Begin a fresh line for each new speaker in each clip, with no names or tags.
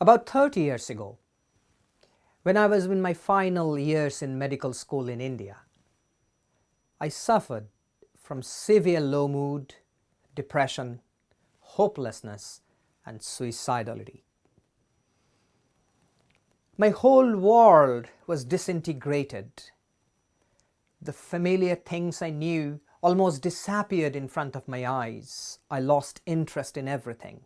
About 30 years ago, when I was in my final years in medical school in India, I suffered from severe low mood, depression, hopelessness, and suicidality. My whole world was disintegrated. The familiar things I knew almost disappeared in front of my eyes. I lost interest in everything.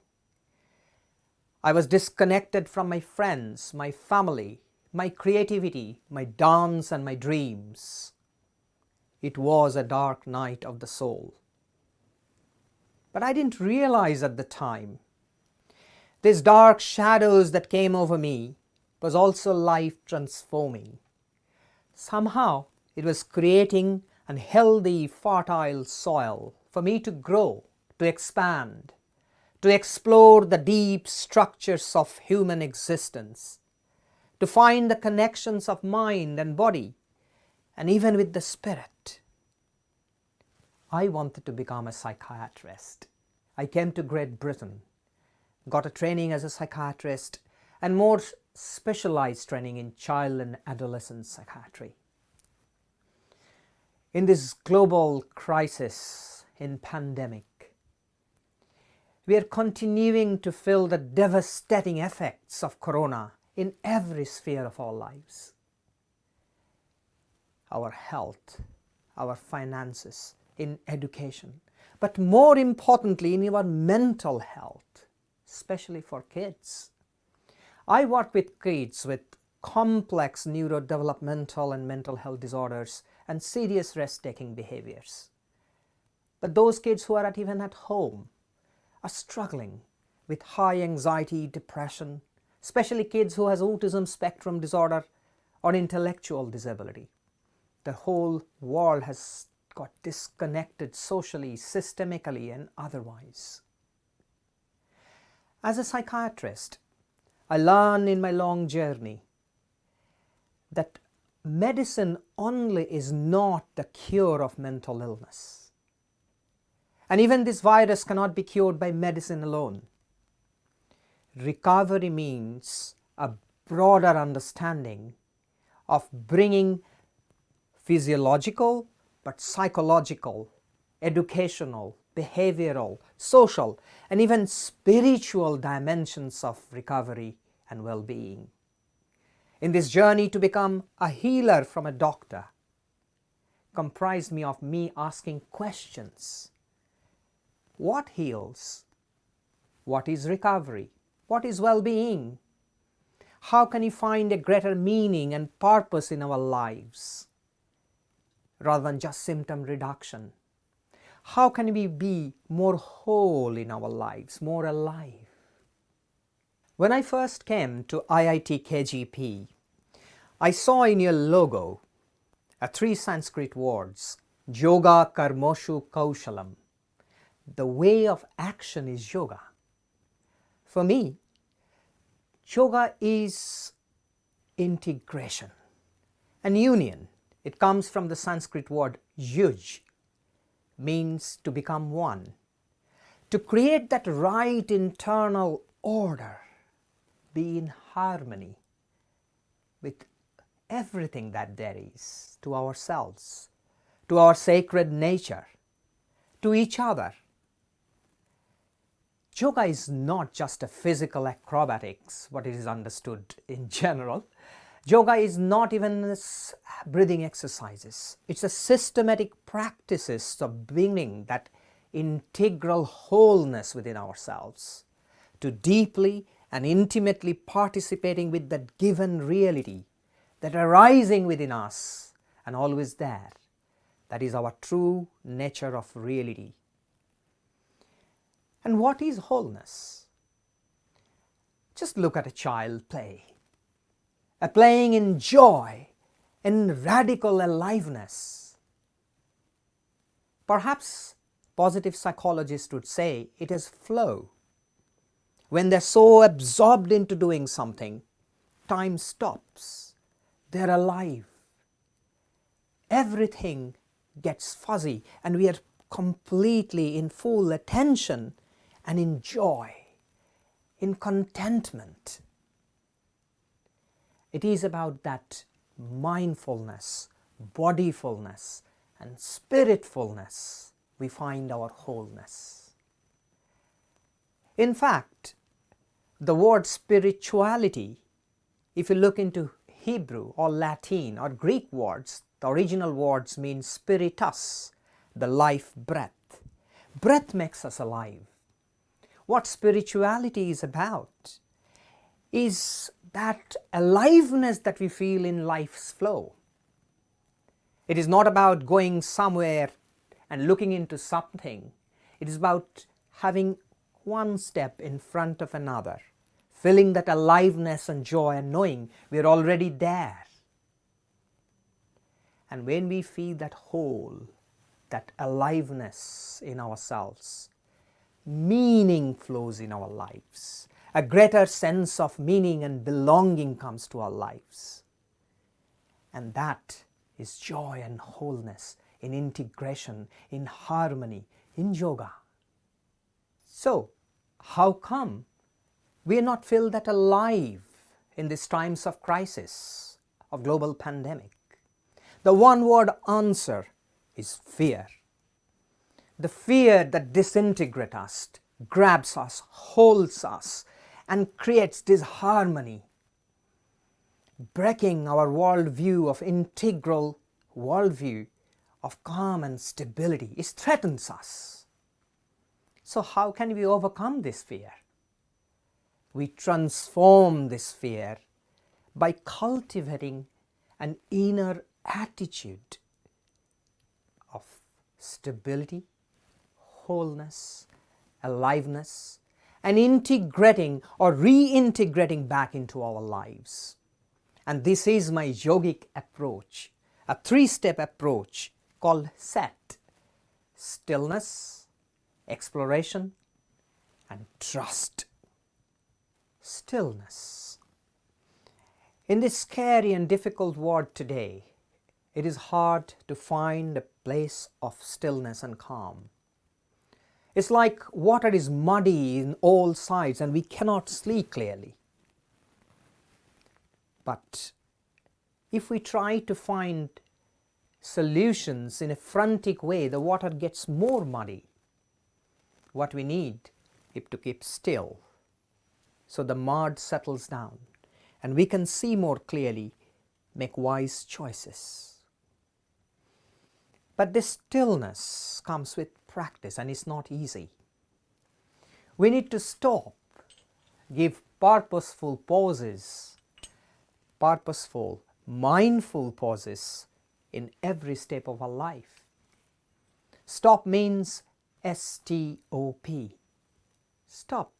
I was disconnected from my friends, my family, my creativity, my dance and my dreams. It was a dark night of the soul. But I didn't realize at the time. These dark shadows that came over me was also life transforming. Somehow it was creating a healthy, fertile soil for me to grow, to expand, to explore the deep structures of human existence, to find the connections of mind and body, and even with the spirit. I wanted to become a psychiatrist. I came to Great Britain, got a training as a psychiatrist, and more specialized training in child and adolescent psychiatry. In this global crisis, in pandemic, we are continuing to feel the devastating effects of corona in every sphere of our lives. Our health, our finances, in education, but more importantly in our mental health, especially for kids. I work with kids with complex neurodevelopmental and mental health disorders and serious risk-taking behaviors. But those kids who are even at home are struggling with high anxiety, depression, especially kids who has autism spectrum disorder or intellectual disability. The whole world has got disconnected socially, systemically, and otherwise. As a psychiatrist, I learned in my long journey that medicine only is not the cure of mental illness. And even this virus cannot be cured by medicine alone. Recovery means a broader understanding of bringing physiological, but psychological, educational, behavioral, social, and even spiritual dimensions of recovery and well-being. In this journey to become a healer from a doctor comprised of me asking questions. What heals? What is recovery? What is well-being? How can you find a greater meaning and purpose in our lives rather than just symptom reduction? How can we be more whole in our lives, more alive? When I first came to IIT KGP, I saw in your logo three Sanskrit words, Yoga Karmoshu Kaushalam. The way of action is yoga. For me, yoga is integration and union. It comes from the Sanskrit word yuj, means to become one, to create that right internal order, be in harmony with everything that there is, to ourselves, to our sacred nature, to each other. Yoga is not just a physical acrobatics, what it is understood in general. Yoga is not even breathing exercises. It's a systematic practices of bringing that integral wholeness within ourselves, to deeply and intimately participating with that given reality that arising within us and always there. That is our true nature of reality. And what is wholeness? Just look at a child play. A playing in joy, in radical aliveness. Perhaps positive psychologists would say it is flow. When they're so absorbed into doing something, time stops. They're alive. Everything gets fuzzy and we are completely in full attention and in joy, in contentment. It is about that mindfulness, bodyfulness, and spiritfulness we find our wholeness. In fact, the word spirituality, if you look into Hebrew or Latin or Greek words, the original words mean spiritus, the life breath. Breath makes us alive. What spirituality is about is that aliveness that we feel in life's flow. It is not about going somewhere and looking into something. It is about having one step in front of another, feeling that aliveness and joy and knowing we are already there. And when we feel that whole, that aliveness in ourselves, meaning flows in our lives. A greater sense of meaning and belonging comes to our lives. And that is joy and wholeness in integration, in harmony, in yoga. So, how come we are not feel that alive in these times of crisis, of global pandemic? The one word answer is fear. The fear that disintegrates us, grabs us, holds us, and creates disharmony, breaking our worldview of integral worldview of calm and stability. It threatens us. So how can we overcome this fear? We transform this fear by cultivating an inner attitude of stability, wholeness, aliveness, and integrating or reintegrating back into our lives. And this is my yogic approach, a 3-step approach called SET: stillness, exploration, and trust. Stillness. In this scary and difficult world today, it is hard to find a place of stillness and calm. It's like water is muddy in all sides and we cannot see clearly. But if we try to find solutions in a frantic way, the water gets more muddy. What we need is to keep still, so the mud settles down and we can see more clearly, make wise choices. But this stillness comes with practice and it's not easy. We need to stop, give purposeful pauses, purposeful, mindful pauses in every step of our life. Stop means S-T-O-P. Stop.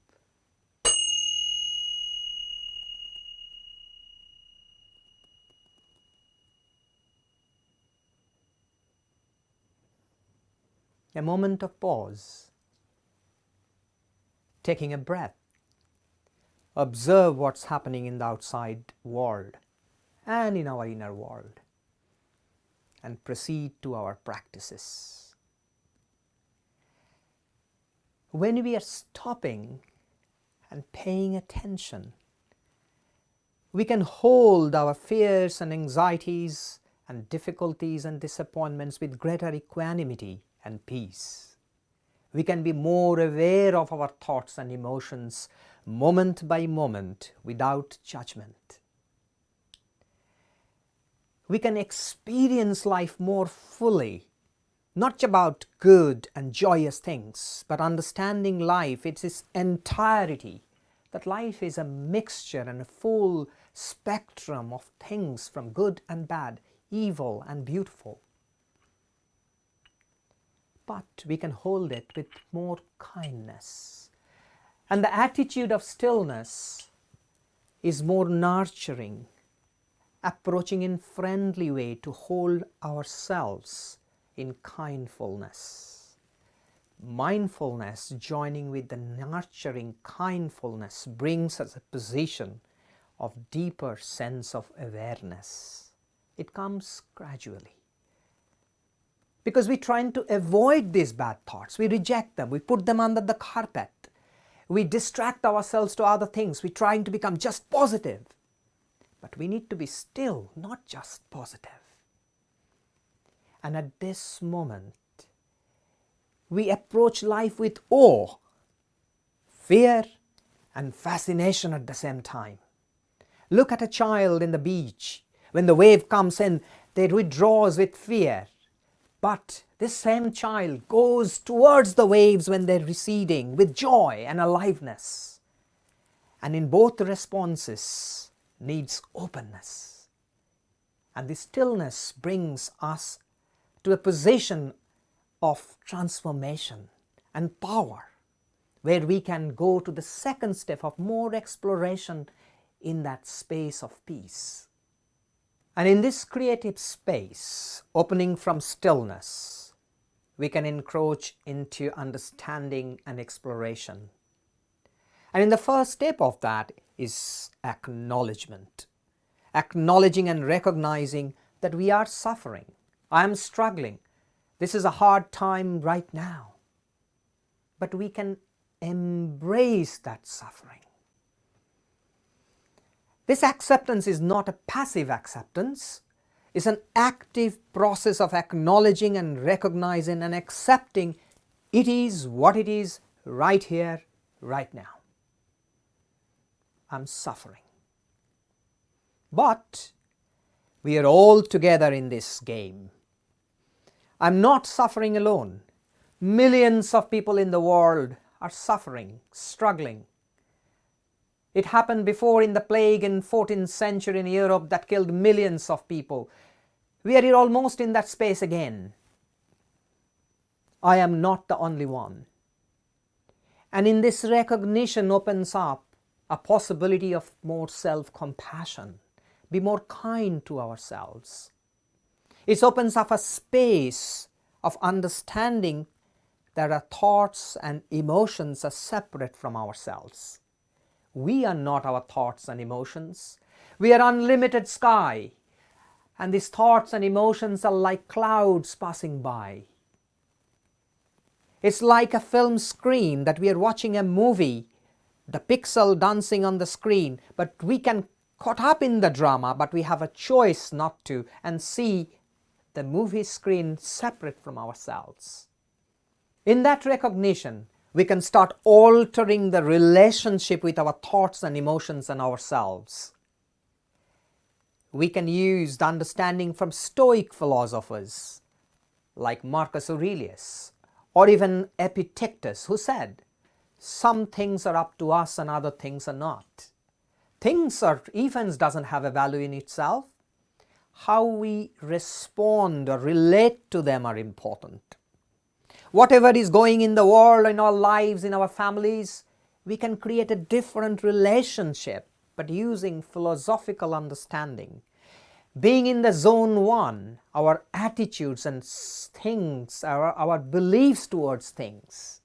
A moment of pause, taking a breath, observe what's happening in the outside world and in our inner world, and proceed to our practices. When we are stopping and paying attention, we can hold our fears and anxieties and difficulties and disappointments with greater equanimity and peace. We can be more aware of our thoughts and emotions moment by moment without judgment. We can experience life more fully, not about good and joyous things, but understanding life, it's its entirety, that life is a mixture and a full spectrum of things from good and bad, evil and beautiful. But we can hold it with more kindness. And the attitude of stillness is more nurturing, approaching in friendly way to hold ourselves in kindfulness. Mindfulness joining with the nurturing kindfulness brings us a position of deeper sense of awareness. It comes gradually. Because we're trying to avoid these bad thoughts. We reject them. We put them under the carpet. We distract ourselves to other things. We're trying to become just positive. But we need to be still, not just positive. And at this moment, we approach life with awe, fear, and fascination at the same time. Look at a child in the beach. When the wave comes in, they withdraws with fear. But this same child goes towards the waves when they're receding with joy and aliveness. And in both responses needs openness. And this stillness brings us to a position of transformation and power, where we can go to the second step of more exploration in that space of peace. And in this creative space, opening from stillness, we can encroach into understanding and exploration. And in the first step of that is acknowledgement. Acknowledging and recognizing that we are suffering. I am struggling. This is a hard time right now. But we can embrace that suffering. This acceptance is not a passive acceptance. It's an active process of acknowledging and recognizing and accepting it is what it is right here, right now. I'm suffering. But we are all together in this game. I'm not suffering alone. Millions of people in the world are suffering, struggling. It happened before in the plague in 14th century in Europe that killed millions of people. We are almost in that space again. I am not the only one. And in this recognition opens up a possibility of more self-compassion. Be more kind to ourselves. It opens up a space of understanding that our thoughts and emotions are separate from ourselves. We are not our thoughts and emotions. We are unlimited sky. And these thoughts and emotions are like clouds passing by. It's like a film screen that we are watching a movie, the pixel dancing on the screen, but we can caught up in the drama, but we have a choice not to and see the movie screen separate from ourselves. In that recognition, we can start altering the relationship with our thoughts and emotions and ourselves. We can use the understanding from Stoic philosophers like Marcus Aurelius or even Epictetus, who said, some things are up to us and other things are not. Things or events doesn't have a value in itself. How we respond or relate to them are important. Whatever is going in the world, in our lives, in our families, we can create a different relationship, but using philosophical understanding. Being in the zone 1, our attitudes and things, our beliefs towards things.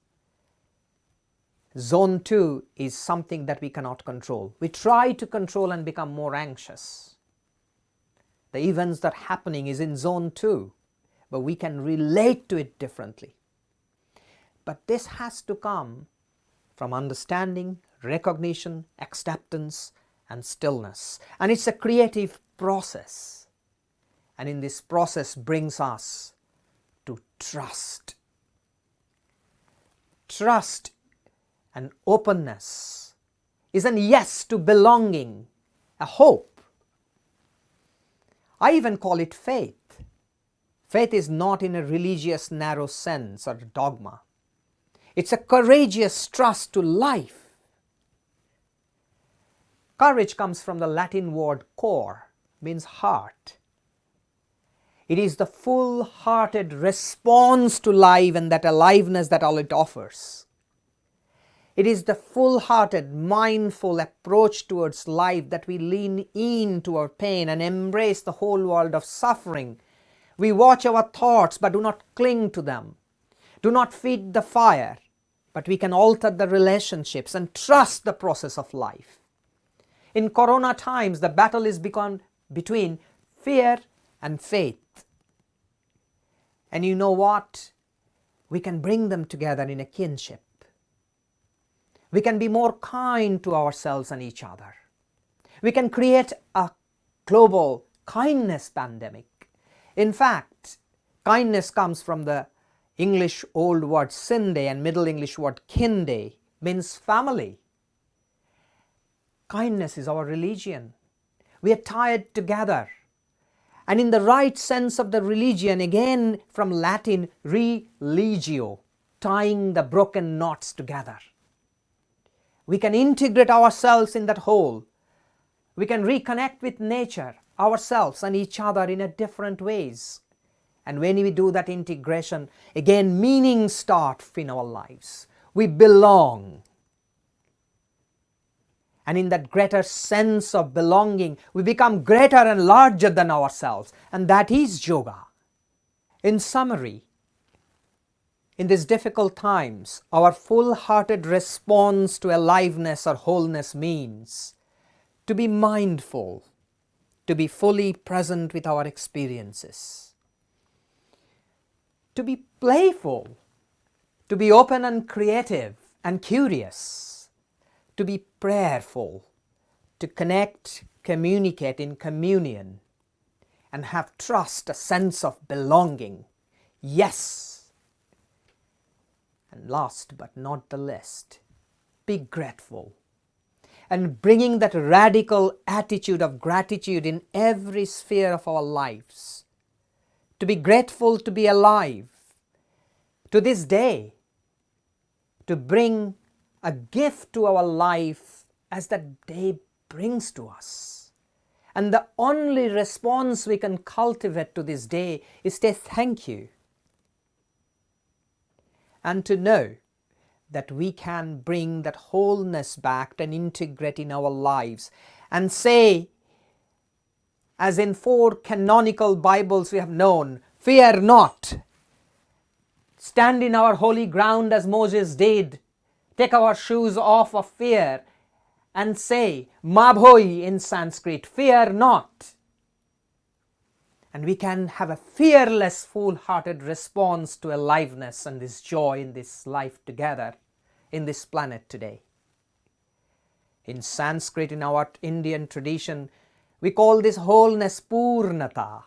Zone 2 is something that we cannot control. We try to control and become more anxious. The events that are happening is in zone 2, but we can relate to it differently. But this has to come from understanding, recognition, acceptance, and stillness. And it's a creative process. And in this process brings us to trust. Trust and openness is a yes to belonging, a hope. I even call it faith. Faith is not in a religious narrow sense or dogma. It's a courageous trust to life. Courage comes from the Latin word cor, means heart. It is the full-hearted response to life and that aliveness that all it offers. It is the full-hearted, mindful approach towards life that we lean into our pain and embrace the whole world of suffering. We watch our thoughts but do not cling to them. Do not feed the fire, but we can alter the relationships and trust the process of life. In Corona times, the battle is between fear and faith. And you know what? We can bring them together in a kinship. We can be more kind to ourselves and each other. We can create a global kindness pandemic. In fact, kindness comes from the English old word sinde and Middle English word kinde, means family. Kindness is our religion. We are tied together. And in the right sense of the religion, again from Latin religio, tying the broken knots together. We can integrate ourselves in that whole. We can reconnect with nature, ourselves and each other in a different ways. And when we do that integration, again meaning starts in our lives. We belong. And in that greater sense of belonging, we become greater and larger than ourselves. And that is yoga. In summary, in these difficult times, our full-hearted response to aliveness or wholeness means to be mindful, to be fully present with our experiences, to be playful, to be open and creative and curious, to be prayerful, to connect, communicate in communion, and have trust, a sense of belonging. Yes. And last but not the least, be grateful. And bringing that radical attitude of gratitude in every sphere of our lives. To be grateful to be alive. To this day, to bring a gift to our life as that day brings to us. And the only response we can cultivate to this day is to say thank you. And to know that we can bring that wholeness back and integrate in our lives and say, as in 4 canonical Bibles we have known, fear not. Stand in our holy ground as Moses did. Take our shoes off of fear and say, Mabhoi in Sanskrit, fear not. And we can have a fearless, full-hearted response to aliveness and this joy in this life together, in this planet today. In Sanskrit, in our Indian tradition, we call this wholeness Purnata.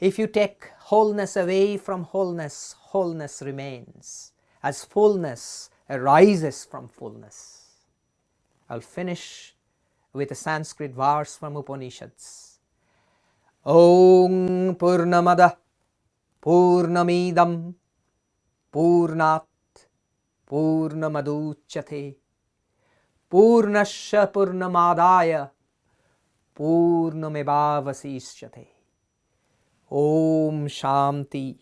If you take wholeness away from wholeness, wholeness remains, as fullness arises from fullness. I'll finish with a Sanskrit verse from Upanishads. Om Purnamada Purnamidam Purnat Purnamaduchyate Purnasya Purnamadaya Purnamevavasishyate. Om Shanti,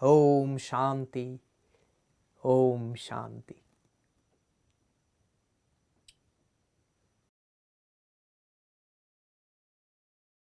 Om Shanti, Om Shanti.